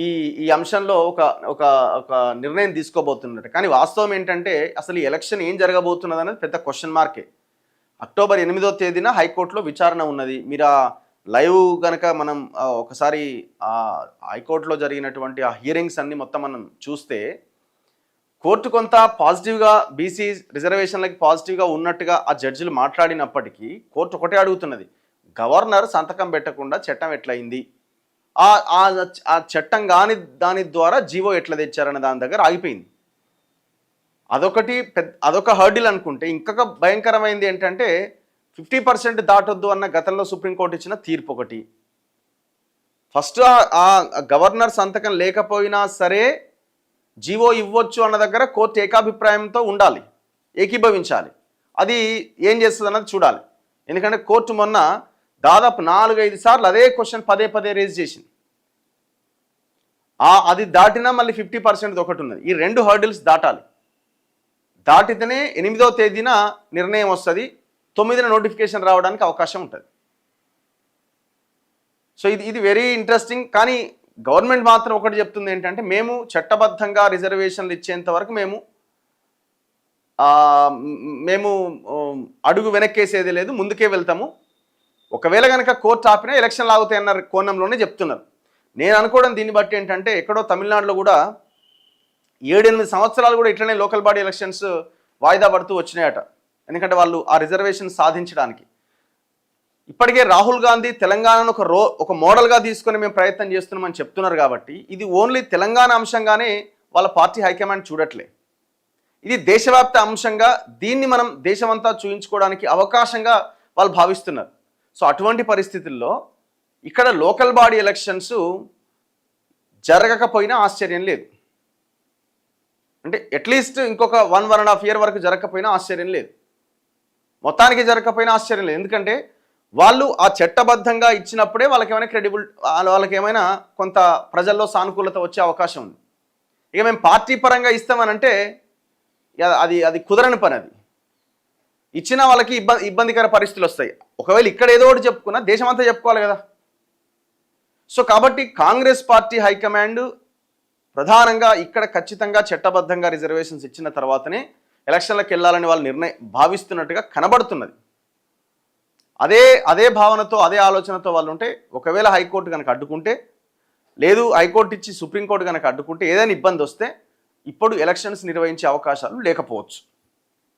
ఈ ఈ అంశంలో ఒక ఒక ఒక నిర్ణయం తీసుకోబోతున్నట్టు. కానీ వాస్తవం ఏంటంటే అసలు ఈ ఎలక్షన్ ఏం జరగబోతున్నది అనేది పెద్ద క్వశ్చన్ మార్కే. అక్టోబర్ 8వ తేదీన హైకోర్టులో విచారణ ఉన్నది. మీరు ఆ లైవ్ గనక మనం ఒకసారి హైకోర్టులో జరిగినటువంటి ఆ హియరింగ్స్ అన్ని మొత్తం మనం చూస్తే కోర్టు కొంత పాజిటివ్గా బీసీ రిజర్వేషన్లకి పాజిటివ్గా ఉన్నట్టుగా ఆ జడ్జిలు మాట్లాడినప్పటికీ కోర్టు ఒకటే అడుగుతున్నది, గవర్నర్ సంతకం పెట్టకుండా చట్టం ఎట్లయింది, ఆ చట్టం కాని దాని ద్వారా జీవో ఎట్లా తెచ్చారనే దాని దగ్గర ఆగిపోయింది. అదొక హర్డిల్ అనుకుంటే ఇంకొక భయంకరమైంది ఏంటంటే 50% దాటొద్దు అన్న గతంలో సుప్రీంకోర్టు ఇచ్చిన తీర్పు ఒకటి. ఫస్ట్ ఆ గవర్నర్ సంతకం లేకపోయినా సరే జీవో ఇవ్వచ్చు అన్న దగ్గర కోర్టు ఏకాభిప్రాయంతో ఉండాలి, ఏకీభవించాలి. అది ఏం చేస్తుంది అన్నది చూడాలి. ఎందుకంటే కోర్టు మొన్న దాదాపు 4-5 సార్లు అదే క్వశ్చన్ పదే రేజ్ చేసింది. అది దాటినా మళ్ళీ 50% ఒకటి ఉన్నది. ఈ 2 హర్డిల్స్ దాటాలి. దాటితేనే 8వ తేదీన నిర్ణయం వస్తుంది, 9న నోటిఫికేషన్ రావడానికి అవకాశం ఉంటుంది. సో ఇది వెరీ ఇంట్రెస్టింగ్. కానీ గవర్నమెంట్ మాత్రం ఒకటి చెప్తుంది ఏంటంటే, మేము చట్టబద్ధంగా రిజర్వేషన్లు ఇచ్చేంత వరకు మేము అడుగు వెనక్కేసేది లేదు, ముందుకే వెళ్తాము. ఒకవేళ కనుక కోర్టు ఆపినా ఎలక్షన్లు ఆగుతాయి అన్న కోణంలోనే చెప్తున్నారు. నేను అనుకోవడం దీన్ని బట్టి ఏంటంటే, ఎక్కడో తమిళనాడులో కూడా 7-8 సంవత్సరాలు కూడా ఇట్లనే లోకల్ బాడీ ఎలక్షన్స్ వాయిదా పడుతూ వచ్చినాయట. ఎందుకంటే వాళ్ళు ఆ రిజర్వేషన్ సాధించడానికి. ఇప్పటికే రాహుల్ గాంధీ తెలంగాణను ఒక మోడల్గా తీసుకొని మేము ప్రయత్నం చేస్తున్నామని చెప్తున్నారు. కాబట్టి ఇది ఓన్లీ తెలంగాణ అంశంగానే వాళ్ళ పార్టీ హైకమాండ్ చూడట్లే, ఇది దేశవ్యాప్త అంశంగా దీన్ని మనం దేశమంతా చూయించుకోవడానికి అవకాశంగా వాళ్ళు భావిస్తున్నారు. సో అటువంటి పరిస్థితుల్లో ఇక్కడ లోకల్ బాడీ ఎలక్షన్స్ జరగకపోయినా ఆశ్చర్యం లేదు. అంటే అట్లీస్ట్ ఇంకొక 1.5 year వరకు జరగకపోయినా ఆశ్చర్యం లేదు, మొత్తానికి జరగకపోయినా ఆశ్చర్యం లేదు. ఎందుకంటే వాళ్ళు ఆ చట్టబద్ధంగా ఇచ్చినప్పుడే వాళ్ళకి ఏమైనా కొంత ప్రజల్లో సానుకూలత వచ్చే అవకాశం ఉంది. ఇక మేము పార్టీ పరంగా ఇస్తామనంటే అది కుదరని పని. అది ఇచ్చినా వాళ్ళకి ఇబ్బందికర పరిస్థితులు వస్తాయి. ఒకవేళ ఇక్కడ ఏదో ఒకటి చెప్పుకున్నా దేశమంతా చెప్పుకోవాలి కదా. సో కాబట్టి కాంగ్రెస్ పార్టీ హైకమాండ్ ప్రధానంగా ఇక్కడ ఖచ్చితంగా చట్టబద్ధంగా రిజర్వేషన్స్ ఇచ్చిన తర్వాతనే ఎలక్షన్లకు వెళ్ళాలని వాళ్ళు భావిస్తున్నట్టుగా కనబడుతున్నది. అదే భావనతో అదే ఆలోచనతో వాళ్ళు ఉంటే, ఒకవేళ హైకోర్టు కనుక అడ్డుకుంటే, లేదు హైకోర్టు ఇచ్చి సుప్రీంకోర్టు కనుక అడ్డుకుంటే ఏదైనా ఇబ్బంది వస్తే ఇప్పుడు ఎలక్షన్స్ నిర్వహించే అవకాశాలు లేకపోవచ్చు.